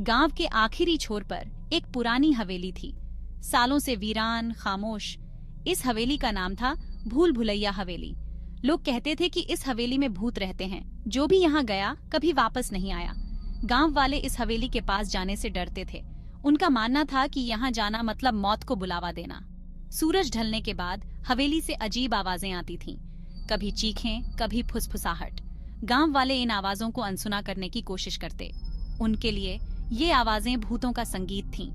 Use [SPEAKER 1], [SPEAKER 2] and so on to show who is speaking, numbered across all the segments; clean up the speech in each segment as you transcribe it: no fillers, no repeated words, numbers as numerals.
[SPEAKER 1] गांव के आखिरी छोर पर एक पुरानी हवेली थी, सालों से वीरान, खामोश। इस हवेली का नाम था भूल भुलैया हवेली। लोग कहते थे कि इस हवेली में भूत रहते हैं, जो भी यहाँ गया कभी वापस नहीं आया। गांव वाले इस हवेली के पास जाने से डरते थे। उनका मानना था कि यहाँ जाना मतलब मौत को बुलावा देना। सूरज ढलने के बाद हवेली से अजीब आवाजें आती थीं, कभी चीखें, कभी फुसफुसाहट। गांव वाले इन आवाजों को अनसुना करने की कोशिश करते। उनके लिए ये आवाजें भूतों का संगीत थीं।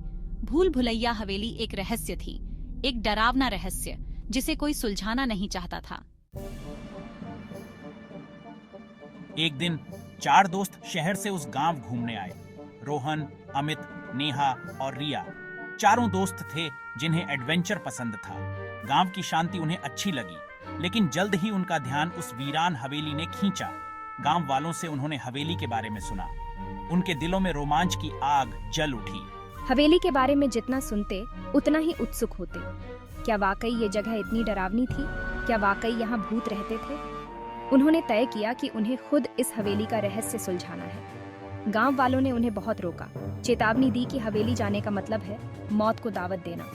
[SPEAKER 1] भूल भुलैया हवेली एक रहस्य थी, एक डरावना रहस्य जिसे कोई सुलझाना नहीं चाहता था।
[SPEAKER 2] एक दिन 4 दोस्त शहर से उस गांव घूमने आए। रोहन, अमित, नेहा और रिया। चारों दोस्त थे जिन्हें एडवेंचर पसंद था। गांव की शांति उन्हें अच्छी लगी, लेकिन जल्द ही उनका ध्यान उस वीरान हवेली ने खींचा। गांव वालों से उन्होंने हवेली के बारे में सुना। उनके दिलों में रोमांच की आग जल उठी।
[SPEAKER 3] हवेली के बारे में जितना सुनते उतना ही उत्सुक होते। क्या वाकई ये जगह इतनी डरावनी थी? क्या वाकई यहाँ भूत रहते थे? उन्होंने तय किया कि उन्हें खुद इस हवेली का रहस्य सुलझाना है। गांव वालों ने उन्हें बहुत रोका, चेतावनी दी कि हवेली जाने का मतलब है मौत को दावत देना।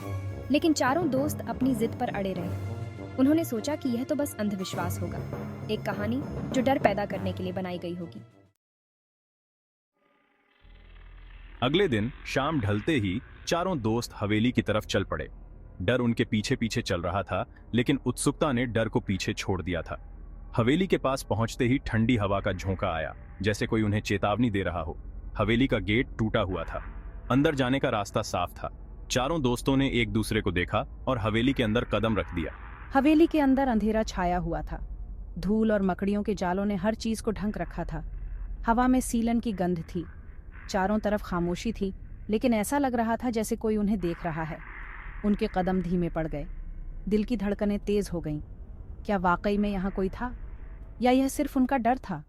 [SPEAKER 3] लेकिन चारों दोस्त अपनी जिद पर अड़े रहे। उन्होंने सोचा कि यह तो बस अंधविश्वास होगा, एक कहानी जो डर पैदा करने के लिए बनाई गई होगी।
[SPEAKER 4] अगले दिन शाम ढलते ही चारों दोस्त हवेली की तरफ चल पड़े। डर उनके पीछे पीछे चल रहा था, लेकिन उत्सुकता ने डर को पीछे छोड़ दिया था। हवेली के पास पहुंचते ही ठंडी हवा का झोंका आया, जैसे कोई उन्हें चेतावनी दे रहा हो। हवेली का गेट टूटा हुआ था, अंदर जाने का रास्ता साफ था। चारों दोस्तों ने एक दूसरे को देखा और हवेली के अंदर कदम रख दिया।
[SPEAKER 5] हवेली के अंदर अंधेरा छाया हुआ था। धूल और मकड़ियों के जालों ने हर चीज को ढक रखा था। हवा में सीलन की गंध थी। चारों तरफ खामोशी थी, लेकिन ऐसा लग रहा था जैसे कोई उन्हें देख रहा है। उनके कदम धीमे पड़ गए, दिल की धड़कनें तेज हो गईं। क्या वाकई में यहाँ कोई था, या यह सिर्फ उनका डर था?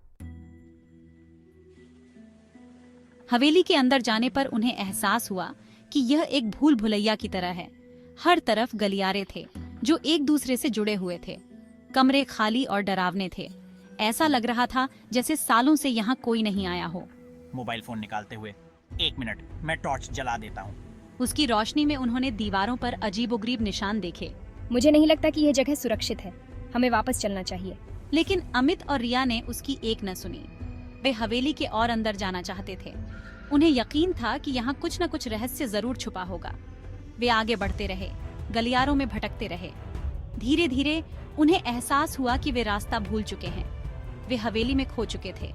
[SPEAKER 1] हवेली के अंदर जाने पर उन्हें एहसास हुआ कि यह एक भूल भुलैया की तरह है। हर तरफ गलियारे थे जो एक दूसरे से जुड़े हुए थे। कमरे खाली और डरावने थे। ऐसा लग रहा था जैसे सालों से यहाँ कोई नहीं आया हो।
[SPEAKER 2] मोबाइल फोन निकालते हुए, 1 मिनट, मैं टॉर्च जला देता हूँ।
[SPEAKER 1] उसकी रोशनी में उन्होंने दीवारों पर अजीबोगरीब निशान देखे।
[SPEAKER 3] मुझे नहीं लगता कि यह जगह सुरक्षित है, हमें वापस चलना चाहिए।
[SPEAKER 1] लेकिन अमित और रिया ने उसकी एक न सुनी। वे हवेली के और अंदर जाना चाहते थे। उन्हें यकीन था कि यहाँ कुछ न कुछ रहस्य जरूर छुपा होगा। वे आगे बढ़ते रहे, गलियारों में भटकते रहे। धीरे धीरे उन्हें एहसास हुआ कि वे रास्ता भूल चुके हैं। वे हवेली में खो चुके थे।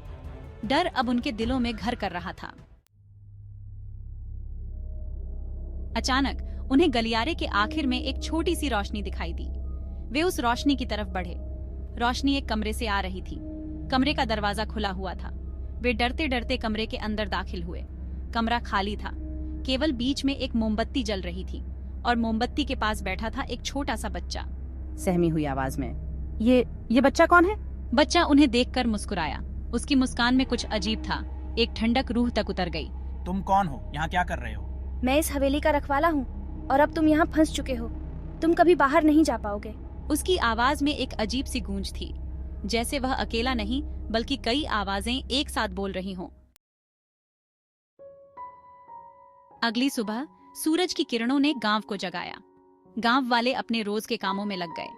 [SPEAKER 1] डर अब उनके दिलों में घर कर रहा था। अचानक उन्हें गलियारे के आखिर में एक छोटी सी रोशनी दिखाई दी। वे उस रोशनी की तरफ बढ़े। रोशनी एक कमरे से आ रही थी। कमरे का दरवाजा खुला हुआ था। वे डरते डरते कमरे के अंदर दाखिल हुए। कमरा खाली था, केवल बीच में एक मोमबत्ती जल रही थी और मोमबत्ती के पास बैठा था एक छोटा सा बच्चा।
[SPEAKER 5] सहमी हुई आवाज में, ये बच्चा कौन है?
[SPEAKER 1] बच्चा उन्हें देखकर मुस्कुराया। उसकी मुस्कान में कुछ अजीब था। एक ठंडक रूह तक उतर गई।
[SPEAKER 2] तुम कौन हो? यहाँ क्या कर रहे हो?
[SPEAKER 3] मैं इस हवेली का रखवाला हूँ और अब तुम यहाँ फंस चुके हो। तुम कभी बाहर नहीं जा पाओगे।
[SPEAKER 1] उसकी आवाज में एक अजीब सी गूंज थी, जैसे वह अकेला नहीं बल्कि कई आवाजें एक साथ बोल रही हों। अगली सुबह सूरज की किरणों ने गांव को जगाया। गांव वाले अपने रोज के कामों में लग गए।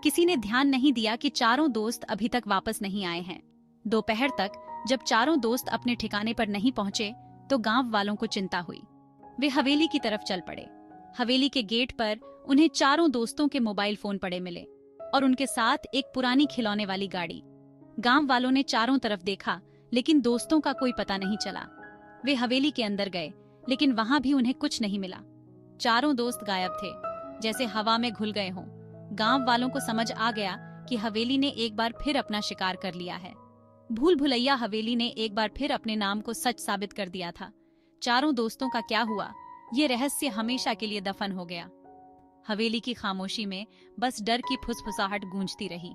[SPEAKER 1] किसी ने ध्यान नहीं दिया कि चारों दोस्त अभी तक वापस नहीं आए हैं। दोपहर तक जब चारों दोस्त अपने ठिकाने पर नहीं पहुंचे तो गांव वालों को चिंता हुई। वे हवेली की तरफ चल पड़े। हवेली के गेट पर उन्हें चारों दोस्तों के मोबाइल फोन पड़े मिले और उनके साथ एक पुरानी खिलौने वाली गाड़ी। गांव वालों ने चारों तरफ देखा, लेकिन दोस्तों का कोई पता नहीं चला। वे हवेली के अंदर गए, लेकिन वहां भी उन्हें कुछ नहीं मिला। चारों दोस्त गायब थे, जैसे हवा में घुल गए हों। गांव वालों को समझ आ गया कि हवेली ने एक बार फिर अपना शिकार कर लिया है। भूल भुलैया हवेली ने एक बार फिर अपने नाम को सच साबित कर दिया था। चारों दोस्तों का क्या हुआ, ये रहस्य हमेशा के लिए दफन हो गया। हवेली की खामोशी में बस डर की फुसफुसाहट गूंजती रही।